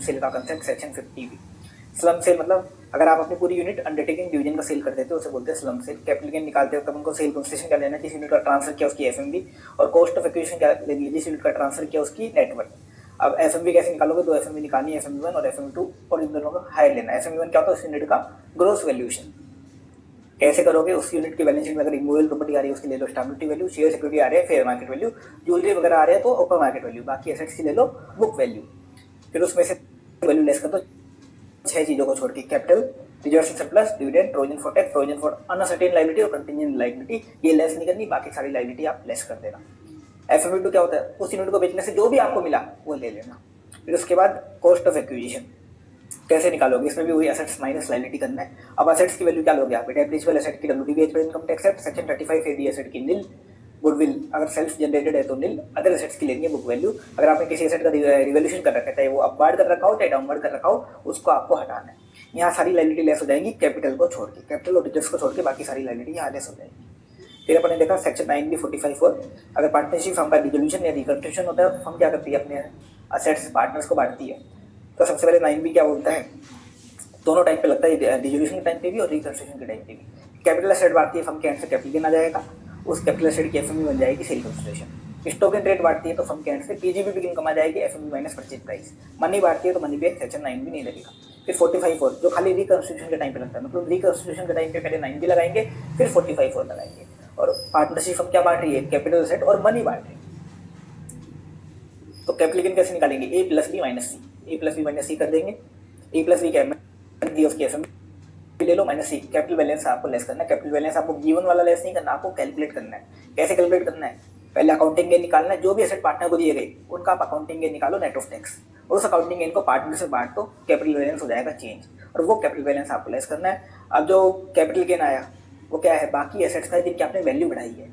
Cell का concept section 50 भी। Slump sale मतलब अगर आप अपनी पूरी यूनिट अंडरटेकिंग डिवीजन का सेल कर देते हो उसे बोलते हैं स्लम सेल। कैपिटल गेन निकालते हो तब उनको सेल कंसिडरेशन क्या लेना है, जिस यूनिट का ट्रांसफर किया उसकी एफएमवी, और कॉस्ट ऑफ एक्विजिशन क्या लेनी है, जिस यूनिट का ट्रांसफर किया उसकी नेटवर्क। अब एफएमवी कैसे निकालोगे, दो एफएमवी निकालनी है, एफएमवी 1 और एफएमवी 2, और इन दोनों का हायर लेना है। एफएमवी 1 क्या होता है, उस यूनिट का ग्रोस वैल्यूएशन। कैसे करोगे, उस यूनिट की बैलेंस शीट में अगर इमूवेबल प्रॉपर्टी आ रही है उसकी ले लो स्टैट्यूटरी वैल्यू, शेयर सिक्योरिटी आ रही है फेयर मार्केट वैल्यू, ज्वेलरी वगैरह आ रहे हैं तो ओपन मार्केट वैल्यू, बाकी एसेट्स की ले लो बुक वैल्यू। फिर उसमें से वैल्यू लेस कर दो 6 चीजों को छोड़ के, capital, reserve surplus, dividend, provision for tax, provision for uncertain liability और कंटिजेंट लायबिलिटी, ये लेस नहीं करनी, बाकी सारी लायबिलिटी आप लेस कर देना। एफएमवी 2 क्या होता है, उस यूनिट को बेचने से जो भी आपको मिला वो ले लेना। फिर उसके बाद कॉस्ट ऑफ एक्विजिशन कैसे निकालोगे, इसमें भी वही एसेट्स माइनस लायबिलिटी करना है। अब एसेट्स की वैल्यू क्या लोगे आप, डेप्रिसिएबल एसेट की डब्ल्यूडीवी पर income tax act section 35 AD asset की निल, गुडविल अगर सेल्फ जनरेटेड है तो निल, अदर एसेट्स की लेनी है बुक वैल्यू। अगर आपने किसी एसेट का रिवोल्यूशन कर रखा है, चाहे वो अपवार्ड कर रखा हो चाहे डाउनवर्ड कर रखा हो, उसको आपको हटाना है। यहाँ सारी लायबिलिटी लेस हो जाएगी कैपिटल को छोड़ के, कैपिटल और रिजर्व्स को छोड़ के बाकी सारी लायबिलिटी यहाँ लेस हो जाएगी। फिर अपन ने देखा सेक्शन 9B 45(4), अगर पार्टनरशिप फर्म का डिसोल्यूशन या रिकंस्ट्रक्शन होता है, फर्म क्या करती है, अपने असेट्स पार्टनर्स को बांटती है। तो सबसे पहले 9B क्या बोलता है, दोनों टाइम पे लगता है, डिसोल्यूशन के टाइम पे भी और रिकंस्ट्रक्शन के टाइम पे भी। कैपिटल एसेट बांटती है फर्म के एंड से कैपिटल गेन आ जाएगा, उस कैपिटल एसेट की एफएमवी बन जाएगी sale consideration. Stock and trade बांटती है तो फर्म के एंड से पीजीबी भी इनकम आ जाएगी, FMV minus purchase price. Money बांटती है तो मनी पे सेक्शन 9 भी नहीं लगेगा। फिर 45(4) जो खाली रिकंस्ट्रक्शन के टाइम पे लगता है, मतलब रिकंस्ट्रक्शन के टाइम पे पहले 9 भी लगाएंगे फिर 45(4) लगाएंगे। और पार्टनरशिप फर्म क्या बांट रही है, कैपिटल एसेट और मनी बांट रही है। तो कैपिटल गेन कैसे निकालेंगे, ए प्लस बी माइनस सी, ए प्लस बी माइनस सी कर देंगे। ए प्लस बी क्या है, उसकी एफएमवी ले लो माइनस सी, कैपिटल बैलेंस आपको लेस करना है। कैपिटल बैलेंस आपको गिवन वाला लेस नहीं करना, आपको कैलकुलेट करना है। कैसे कैलकुलेट करना है, पहले अकाउंटिंग गेन निकालना है, जो भी एसेट पार्टनर को दिए गए उनका आप अकाउंटिंग गेन निकालो नेट ऑफ टैक्स, और उस अकाउंटिंग गेन को पार्टनर से बांट दो, कैपिटल बैलेंस हो जाएगा चेंज, और वो कैपिटल बैलेंस आपको लेस करना है। अब जो कैपिटल गेन आया वो क्या है, बाकी एसेट्स का जिनकी आपने वैल्यू बढ़ाई है।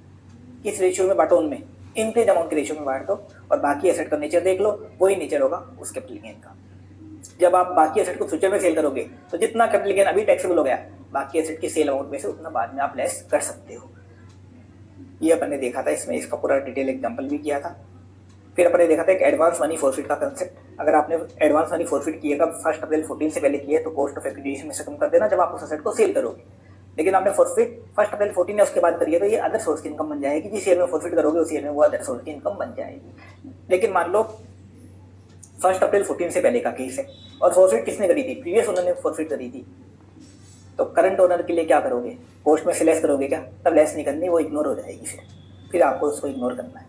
किस रेशियो में बांटो, उनमें इंक्रीज अमाउंट के रेशियो में बांट दो, और बाकी एसेट का नेचर देख लो, वही नेचर होगा उस कैपिटल गेन का। जब आप बाकी एसेट को फ्यूचर में सेल करोगे तो जितना कैपिटल गेन अभी टैक्सेबल हो गया, बाकी एसेट की सेल अमाउंट में से उतना बाद में आप लेस कर सकते हो। ये अपन ने देखा था, इसमें इसका पूरा डिटेल एग्जांपल भी किया था। फिर अपन ने देखा था एक एडवांस मनी फॉरफिट का कंसेप्ट। अगर आपने एडवांस मनी फॉरफिट किएगा 1 अप्रैल 14 से पहले किए तो कॉस्ट ऑफ एक्विजिशन में से कम कर देना जब आप उस एसेट को सेल करोगे। लेकिन आपने फॉरफिट 1 अप्रैल 14 ने उसके बाद करिए तो ये अदर सोर्स की इनकम बन जाएगी, जिस ईयर में फॉरफिट करोगे उस ईयर में वो अदर सोर्स की इनकम बन जाएगी। लेकिन मान लो 1 अप्रैल 14 से पहले का केस है और फॉरफिट किसने करी थी, प्रीवियस ओनर ने फॉरफिट करी थी, तो करंट ओनर के लिए क्या करोगे, कॉस्ट में से लेस करोगे क्या, तब लेस नहीं करनी, वो इग्नोर हो जाएगी, फिर आपको उसको इग्नोर करना है।